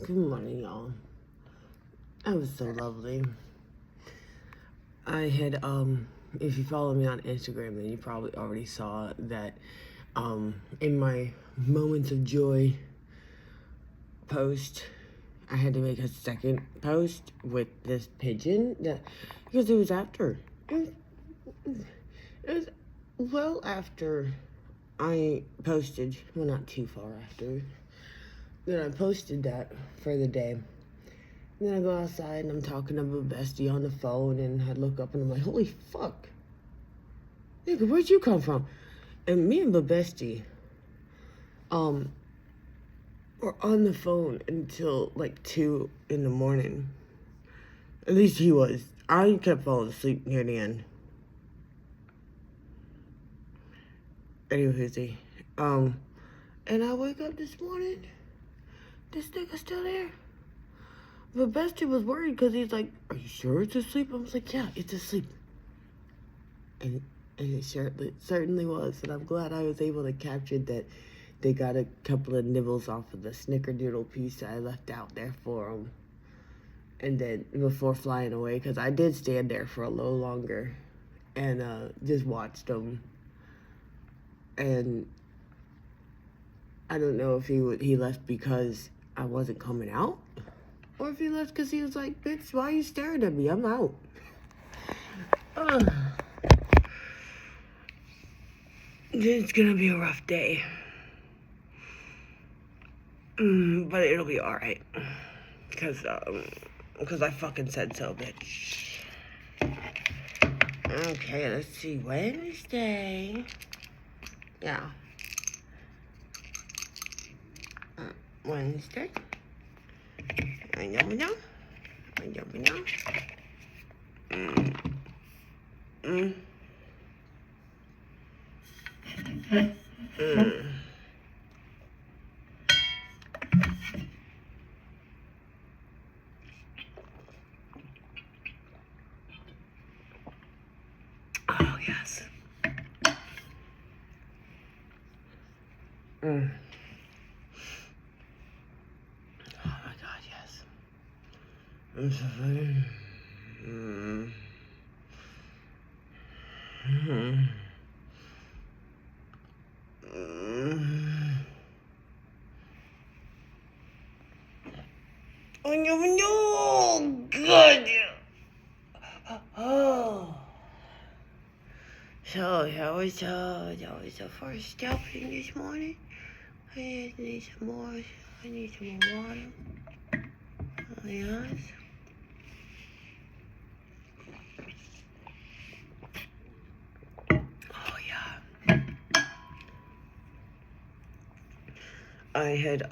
Good morning, y'all. That was so lovely. I had, if you follow me on Instagram, then you probably already saw that, in my moments of joy post, I had to make a second post with this pigeon because it was after. It was well after I posted, well, not too far after, that I posted that for the day. And then I go outside and I'm talking to my bestie on the phone, and I look up and I'm like, holy fuck. Nigga, where'd you come from? And me and my bestie, were on the phone until like 2 in the morning. At least he was. I kept falling asleep near the end. Anyway, and I wake up this morning, this nigga's still there. But Bestie was worried because he's like, are you sure it's asleep? I was like, yeah, it's asleep. And it certainly was. And I'm glad I was able to capture that they got a couple of nibbles off of the snickerdoodle piece that I left out there for them. And then before flying away, because I did stand there for a little longer and just watched them. And I don't know if he left because I wasn't coming out, or if he left because he was like, bitch, why are you staring at me? I'm out. It's gonna be a rough day. But it'll be alright. Because I fucking said so, bitch. Okay, let's see. Wednesday. Yeah. Wednesday. I never know. Oh, yes. Oh, my God, yes. I'm so funny. Oh, no, good. Oh. So that was the first helping this morning. I need some more water. Oh, yes. Oh, yeah. I had,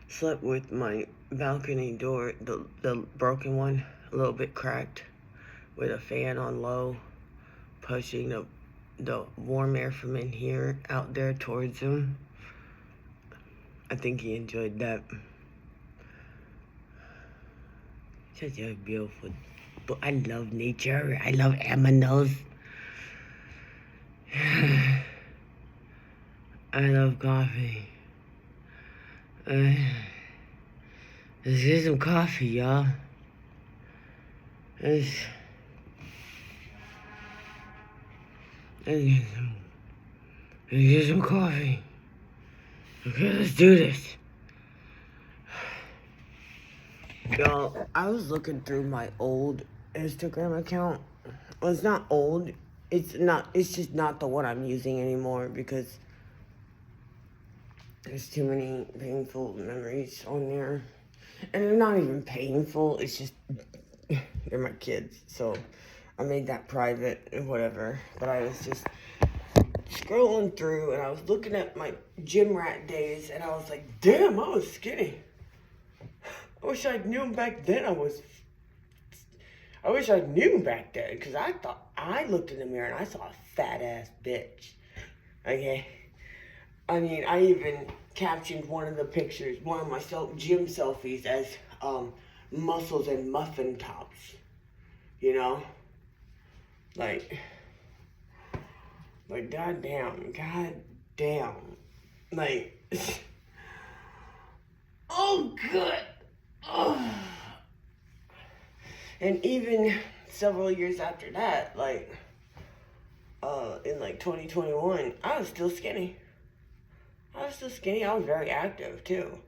slept with my balcony door, the broken one, a little bit cracked, with a fan on low, pushing the warm air from in here out there towards him. I think he enjoyed that. Such a beautiful, but I love nature. I love animals. I love coffee. Let's get some coffee, y'all. Let's get some coffee. Okay, let's do this. Y'all, I was looking through my old Instagram account. Well, it's not old. It's just not the one I'm using anymore because there's too many painful memories on there. And they're not even painful. It's just, they're my kids. So I made that private and whatever. But I was just scrolling through and I was looking at my gym rat days and I was like, damn, I was skinny. I wish I knew back then I wish I knew back then, because I looked in the mirror and I saw a fat ass bitch. Okay? I mean, I even captioned one of the pictures, one of my gym selfies as muscles and muffin tops. You know? Like goddamn. Like, oh And even several years after that, like, in like 2021, I was still skinny. I was very active too.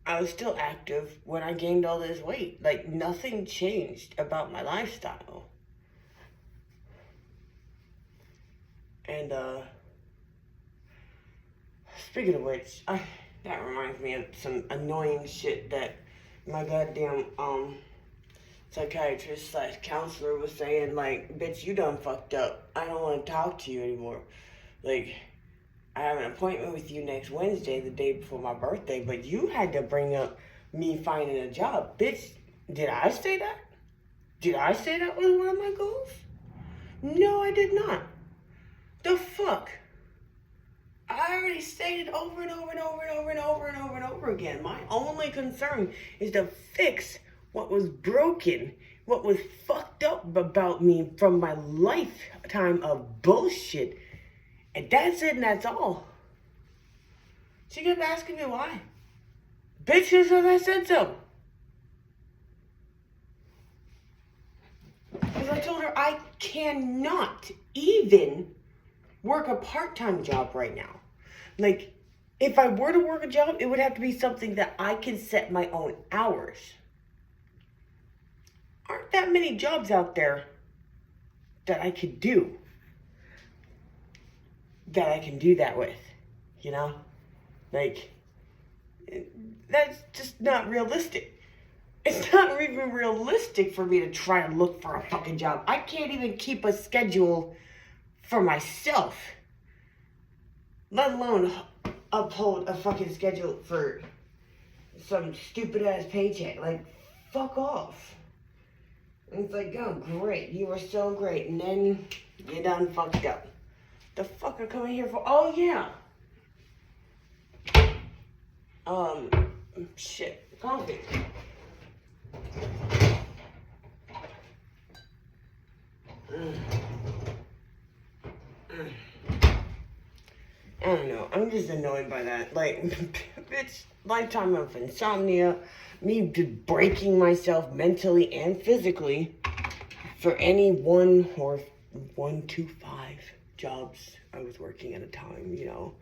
I was still active when I gained all this weight. Like, nothing changed about my lifestyle. And, speaking of which, that reminds me of some annoying shit that my goddamn, psychiatrist / counselor was saying, like, bitch, you done fucked up. I don't want to talk to you anymore. Like, I have an appointment with you next Wednesday, the day before my birthday, but you had to bring up me finding a job. Bitch, did I say that? Did I say that was one of my goals? No, I did not. The fuck? I already stated over and over and over and over and over and over and over again. My only concern is to fix what was broken, what was fucked up about me from my lifetime of bullshit. And that's it, and that's all. She kept asking me why. Bitch, because I said so. Because I told her I cannot even work a part-time job right now. Like, if I were to work a job, it would have to be something that I can set my own hours. Aren't that many jobs out there that I could do. That I can do that with, you know? Like, that's just not realistic. It's not even realistic for me to try to look for a fucking job. I can't even keep a schedule for myself, let alone uphold a fucking schedule for some stupid ass paycheck. Like, fuck off. And it's like, oh, great, you were so great, and then you done fucked up. The fuck are coming here for? Oh, yeah. Shit, coffee. I don't know. I'm just annoyed by that. Like, bitch, lifetime of insomnia, me just breaking myself mentally and physically for any 1 or 1 to 5 jobs I was working at a time, you know.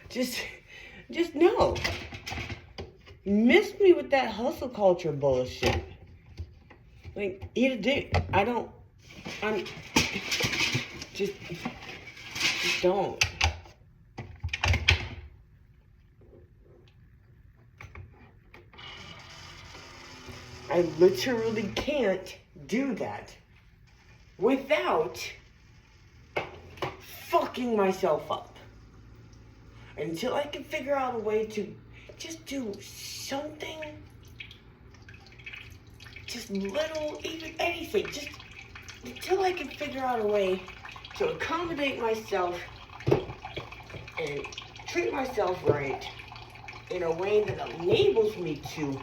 Just no. Miss me with that hustle culture bullshit. Like, eat a dick. Just don't. I literally can't do that without fucking myself up. Until I can figure out a way to just do something, just little, even anything, just until I can figure out a way to accommodate myself and treat myself right in a way that enables me to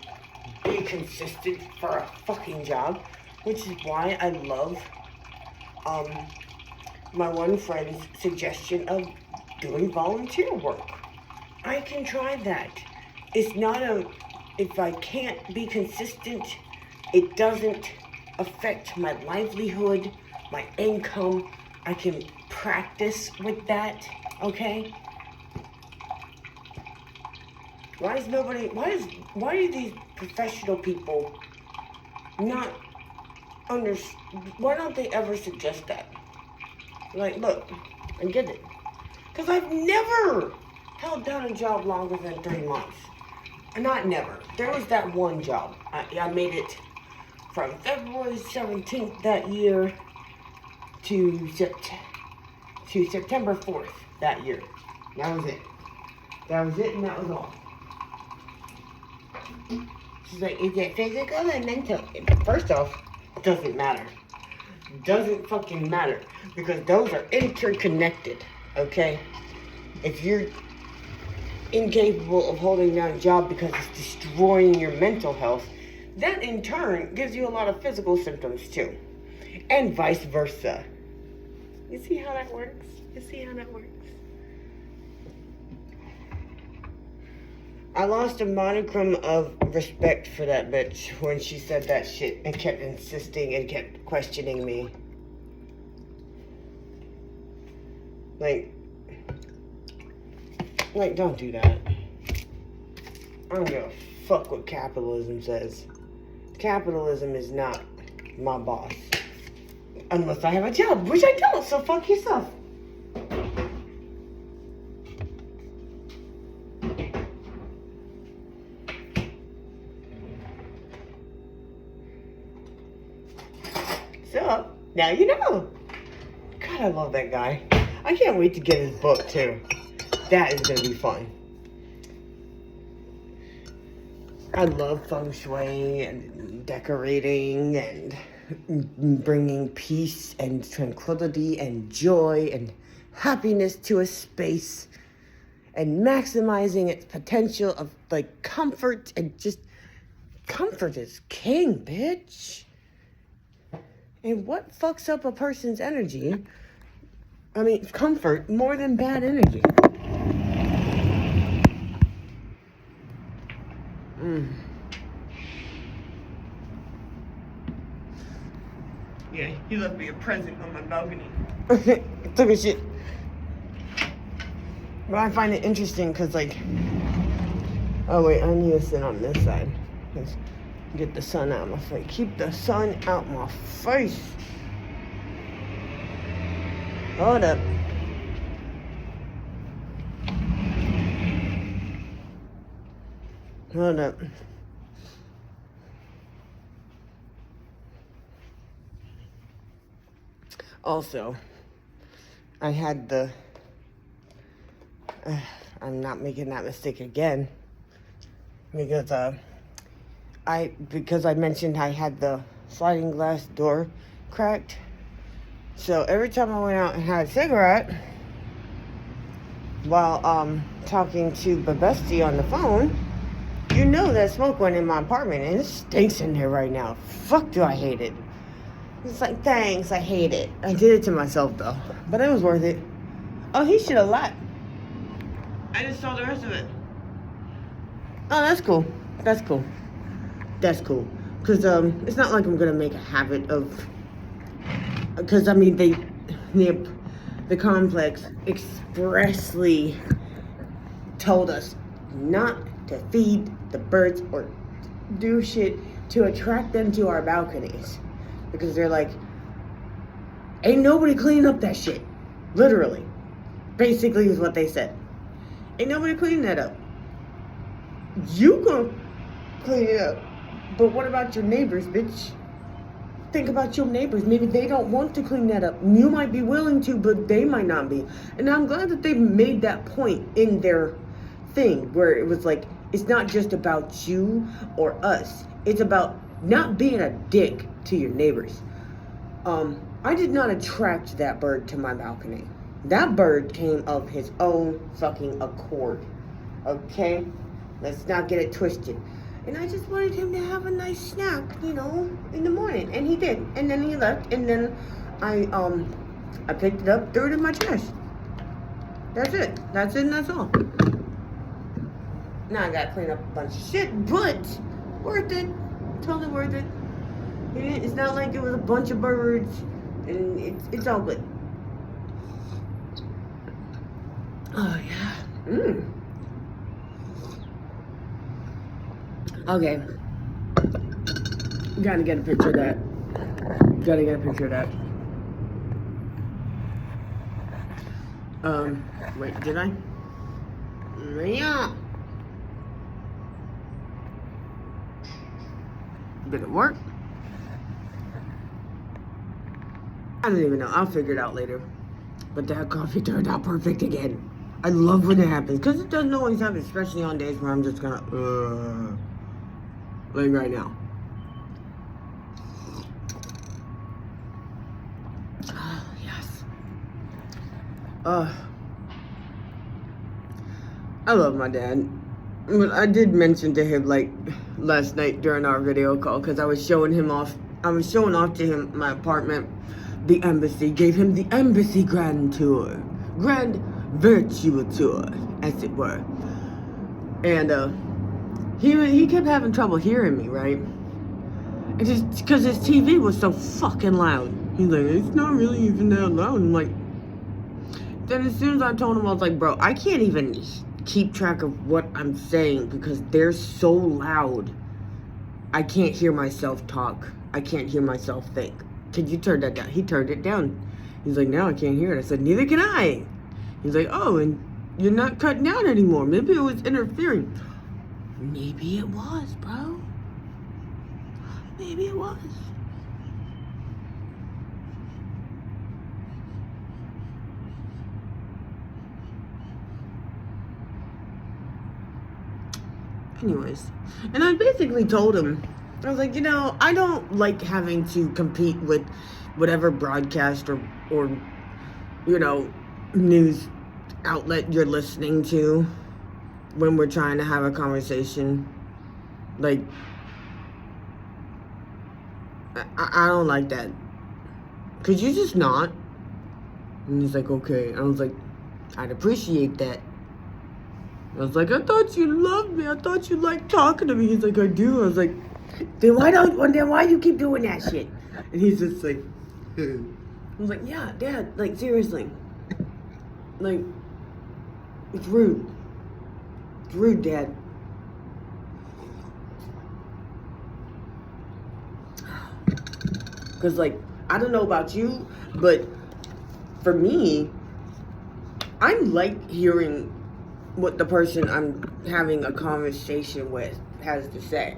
be consistent for a fucking job, which is why I love my one friend's suggestion of doing volunteer work. I can try that. It's not if I can't be consistent, it doesn't affect my livelihood, my income. I can practice with that, okay? Why do these professional people why don't they ever suggest that? Like, look, I get it. Because I've never held down a job longer than 3 months. Not never. There was that one job. I made it from February 17th that year to September 4th that year. That was it. That was it, and that was all. She's like, is it physical or mental? First off, it doesn't matter. It doesn't fucking matter. Because those are interconnected, okay? If you're incapable of holding down a job because it's destroying your mental health, that in turn gives you a lot of physical symptoms too. And vice versa. You see how that works? You see how that works? I lost a modicum of respect for that bitch when she said that shit and kept insisting and kept questioning me. Like, don't do that. I don't give a fuck what capitalism says. Capitalism is not my boss. Unless I have a job, which I don't, so fuck yourself. So, now you know. God, I love that guy. I can't wait to get his book, too. That is going to be fun. I love feng shui and decorating and bringing peace and tranquility and joy and happiness to a space and maximizing its potential of, like, comfort and just... Comfort is king, bitch. And what fucks up a person's energy? I mean, comfort more than bad energy. Yeah, he left me a present on my balcony. Took a shit. But I find it interesting because, like... Oh, wait, I need to sit on this side. Let's get the sun out of my face. Keep the sun out my face. Hold up. Hold up. Also, I had the... I'm not making that mistake again. Because, because I mentioned I had the sliding glass door cracked. So every time I went out and had a cigarette, while talking to Babesti on the phone, you know that smoke went in my apartment and it stinks in there right now. Fuck do I hate it. It's like, thanks, I hate it. I did it to myself though, but it was worth it. Oh, he should have left. I just saw the rest of it. Oh, that's cool. That's cool. That's cool. Because it's not like I'm going to make a habit of... Because, I mean, the complex expressly told us not to feed the birds or do shit to attract them to our balconies. Because they're like, ain't nobody cleaning up that shit. Literally. Basically is what they said. Ain't nobody cleaning that up. You gonna clean it up. But what about your neighbors, bitch? Think about your neighbors. Maybe they don't want to clean that up. You might be willing to, but they might not be. And I'm glad that they made that point in their thing, where it was like, it's not just about you or us. It's about not being a dick to your neighbors. I did not attract that bird to my balcony. That bird came of his own fucking accord. Okay? Let's not get it twisted. And I just wanted him to have a nice snack, you know, in the morning. And he did. And then he left. And then I picked it up, threw it in my trash. That's it. That's it and that's all. Now I gotta clean up a bunch of shit, but worth it. Totally worth it. It's not like it was a bunch of birds. And it's all good. Oh, yeah. Okay. Gotta get a picture of that. Gotta get a picture of that. Wait, did I? Yeah. Did it work? I don't even know. I'll figure it out later. But that coffee turned out perfect again. I love when it happens. Because it doesn't always happen, especially on days where I'm just gonna, like right now. Oh, yes. I love my dad. But I did mention to him, like, last night during our video call, because I was showing him off. I was showing off to him my apartment, the embassy. Gave him the embassy grand tour. Grand virtual tour, as it were. And, he kept having trouble hearing me, right? And just because his TV was so fucking loud. He's like, it's not really even that loud. I'm like, then as soon as I told him, I was like, bro, I can't even keep track of what I'm saying because they're so loud. I can't hear myself talk. I can't hear myself think. Could you turn that down? He turned it down. He's like, now I can't hear it. I said, neither can I. He's like, oh, and you're not cutting down anymore. Maybe it was interfering. Maybe it was, bro. Maybe it was. Anyways, and I basically told him, I was like, you know, I don't like having to compete with whatever broadcast or you know, news outlet you're listening to when we're trying to have a conversation. Like, I don't like that. Could you just not? And he's like, okay. I was like, I'd appreciate that. I was like, I thought you loved me. I thought you liked talking to me. He's like, I do. I was like, then why you keep doing that shit? And he's just like, I was like, yeah, Dad, like, seriously. Like, it's rude. It's rude, Dad. Because, like, I don't know about you, but for me, I like hearing what the person I'm having a conversation with has to say.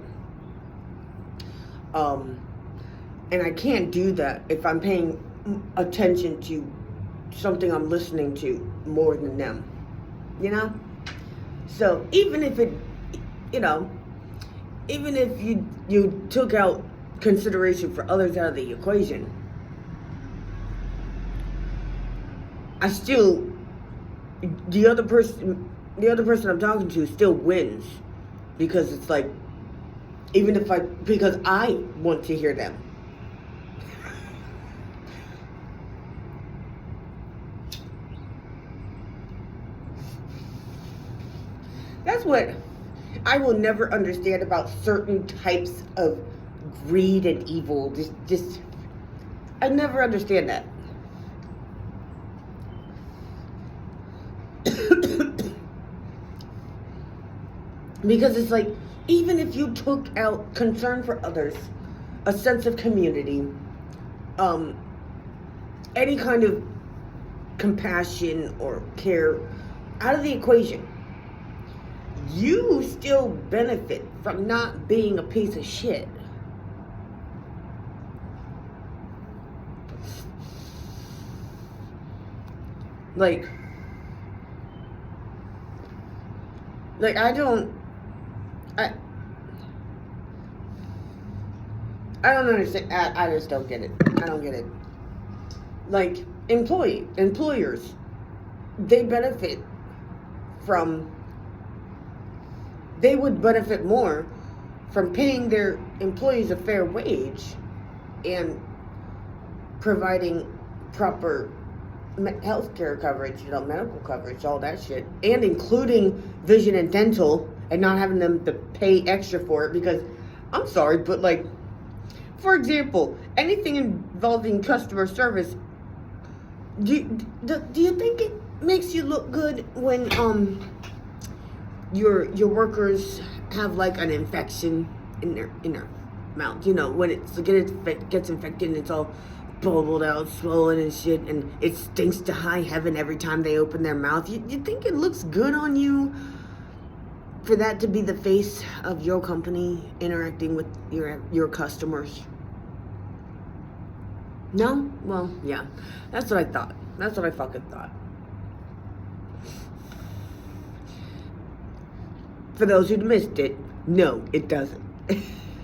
And I can't do that if I'm paying attention to something I'm listening to more than them, you know? So even if it, you know, even if you took out consideration for others out of the equation, I still, the other person I'm talking to still wins, because it's like, because I want to hear them. That's what I will never understand about certain types of greed and evil. Just I never understand that. Because it's like, even if you took out concern for others, a sense of community, any kind of compassion or care out of the equation, you still benefit from not being a piece of shit. Like I don't understand. I just don't get it. I don't get it. Like, employers, they would benefit more from paying their employees a fair wage and providing proper healthcare coverage, you know, medical coverage, all that shit, and including vision and dental, and not having them to pay extra for it. Because I'm sorry, but, like, for example, anything involving customer service, do you think it makes you look good when your workers have, like, an infection in their mouth? You know, when it gets infected and it's all bubbled out, swollen and shit, and it stinks to high heaven every time they open their mouth. You think it looks good on you for that to be the face of your company interacting with your customers? No? Well, yeah. That's what I thought. That's what I fucking thought. For those who missed it, no, it doesn't.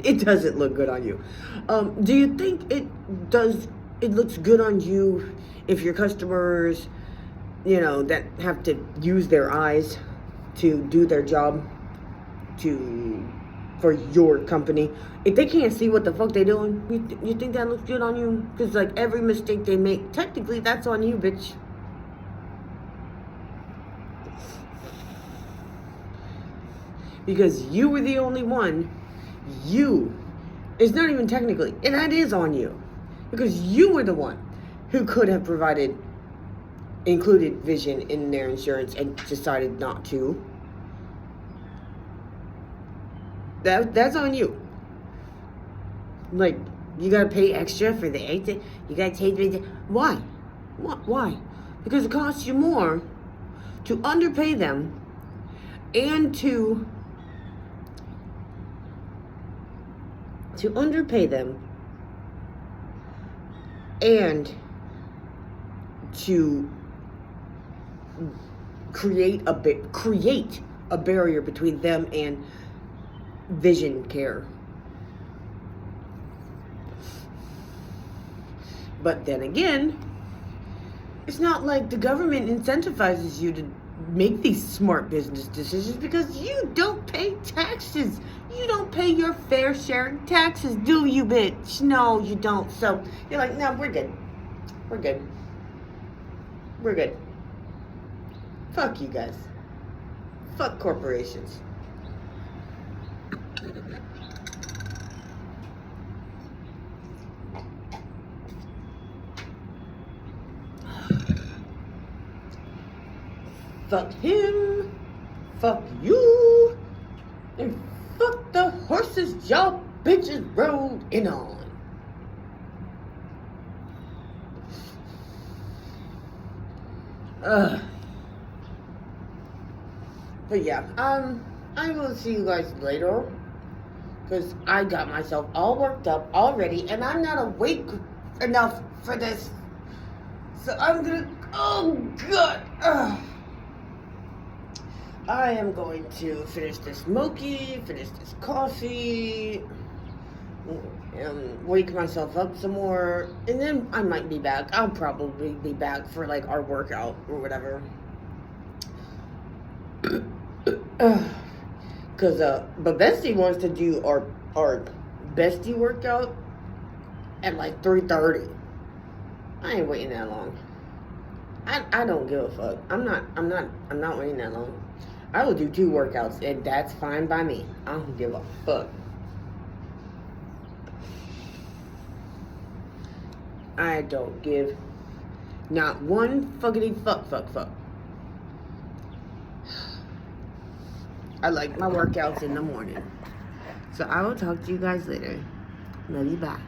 It doesn't look good on you. Do you think it looks good on you if your customers, you know, that have to use their eyes to do their job for your company, if they can't see what the fuck they doing, you think that looks good on you? Because, like, every mistake they make, technically that's on you, bitch. because you were the only one. You, it's not even technically, and that is on you, because you were the one who could have included vision in their insurance and decided not to. That's on you. Like, you gotta pay extra for the exit. You gotta take the... Why? Why? Because it costs you more to underpay them and to underpay them and to create a barrier between them and vision care. But then again, it's not like the government incentivizes you to make these smart business decisions because you don't pay taxes. You don't pay your fair share of taxes, do you, bitch? No, you don't. So you're like, no, we're good. We're good. We're good. Fuck you guys. Fuck corporations. Fuck him, fuck you, and fuck the horses y'all bitches rode in on. But yeah, I will see you guys later, because I got myself all worked up already, and I'm not awake enough for this. So I'm gonna, oh God, I am going to finish this smoky, finish this coffee, and wake myself up some more, and then I might be back. I'll probably be back for like our workout or whatever. Cause but Bestie wants to do our bestie workout at like 3:30. I ain't waiting that long. I don't give a fuck. I'm not waiting that long. I will do 2 workouts, and that's fine by me. I don't give a fuck. I don't give not one fuckity fuck. I like my workouts in the morning. So I will talk to you guys later. Love you, bye.